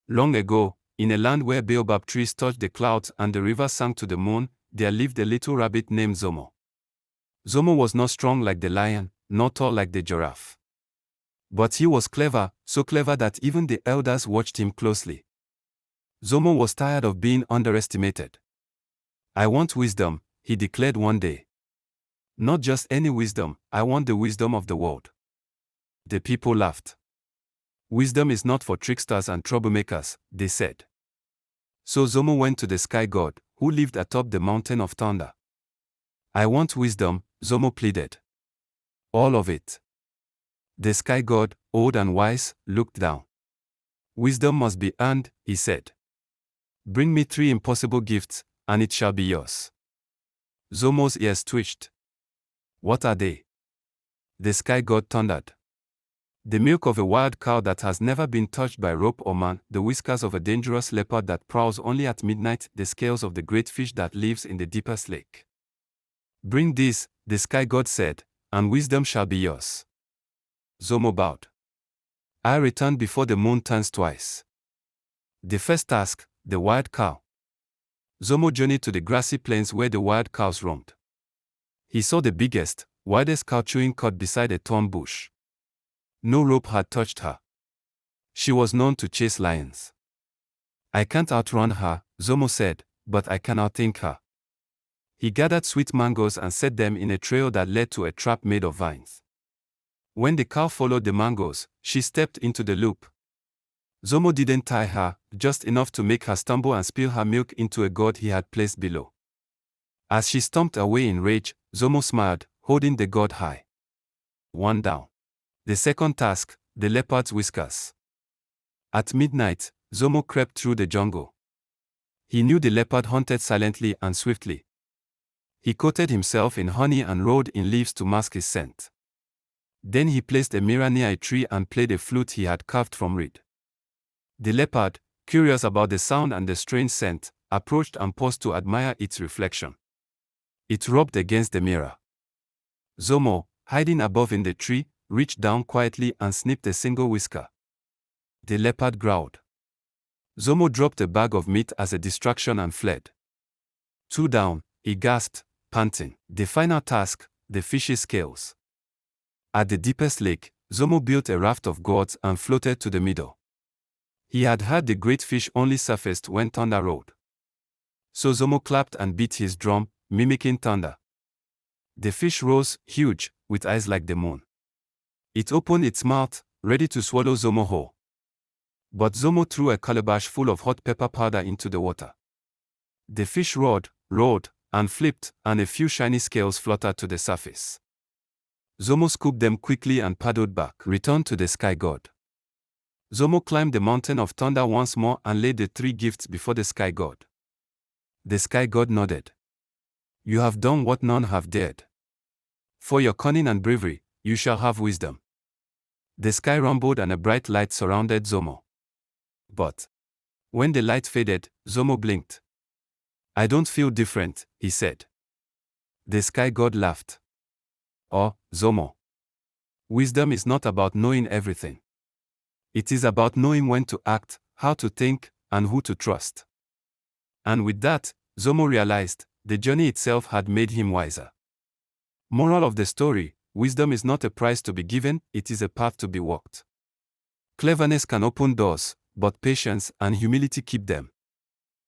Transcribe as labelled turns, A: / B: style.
A: Long ago, in a land where baobab trees touched the clouds and the river sank to the moon, there lived a little rabbit named Zomo. Zomo was not strong like the lion, nor tall like the giraffe. But he was clever, so clever that even the elders watched him closely. Zomo was tired of being underestimated. "I want wisdom," he declared one day. "Not just any wisdom, I want the wisdom of the world." The people laughed. "Wisdom is not for tricksters and troublemakers," they said. So Zomo went to the sky god, who lived atop the mountain of thunder. "I want wisdom," Zomo pleaded. "All of it." The sky god, old and wise, looked down. "Wisdom must be earned," he said. "Bring me 3 impossible gifts, and it shall be yours." Zomo's ears twitched. "What are they?" The sky god thundered. "The milk of a wild cow that has never been touched by rope or man, the whiskers of a dangerous leopard that prowls only at midnight, the scales of the great fish that lives in the deepest lake. Bring these," the sky god said, "and wisdom shall be yours." Zomo bowed. "I return before the moon turns twice." The first task, the wild cow. Zomo journeyed to the grassy plains where the wild cows roamed. He saw the biggest, widest cow chewing cud beside a thorn bush. No rope had touched her. She was known to chase lions. "I can't outrun her," Zomo said, "but I can outthink her." He gathered sweet mangoes and set them in a trail that led to a trap made of vines. When the cow followed the mangoes, she stepped into the loop. Zomo didn't tie her, just enough to make her stumble and spill her milk into a gourd he had placed below. As she stomped away in rage, Zomo smiled, holding the gourd high. One down. The second task, the leopard's whiskers. At midnight, Zomo crept through the jungle. He knew the leopard hunted silently and swiftly. He coated himself in honey and rolled in leaves to mask his scent. Then he placed a mirror near a tree and played a flute he had carved from reed. The leopard, curious about the sound and the strange scent, approached and paused to admire its reflection. It rubbed against the mirror. Zomo, hiding above in the tree, reached down quietly and snipped a single whisker. The leopard growled. Zomo dropped a bag of meat as a distraction and fled. 2 down, he gasped, panting. The final task, the fish's scales. At the deepest lake, Zomo built a raft of gourds and floated to the middle. He had heard the great fish only surfaced when thunder rolled. So Zomo clapped and beat his drum, mimicking thunder. The fish rose, huge, with eyes like the moon. It opened its mouth, ready to swallow Zomo whole. But Zomo threw a calabash full of hot pepper powder into the water. The fish roared, rolled, and flipped, and a few shiny scales fluttered to the surface. Zomo scooped them quickly and paddled back, returned to the sky god. Zomo climbed the mountain of thunder once more and laid the 3 gifts before the sky god. The sky god nodded. "You have done what none have dared. For your cunning and bravery, you shall have wisdom." The sky rumbled and a bright light surrounded Zomo. But when the light faded, Zomo blinked. "I don't feel different," he said. The sky god laughed. "Oh, Zomo. Wisdom is not about knowing everything. It is about knowing when to act, how to think, and who to trust." And with that, Zomo realized, the journey itself had made him wiser. Moral of the story: wisdom is not a prize to be given, it is a path to be walked. Cleverness can open doors, but patience and humility keep them.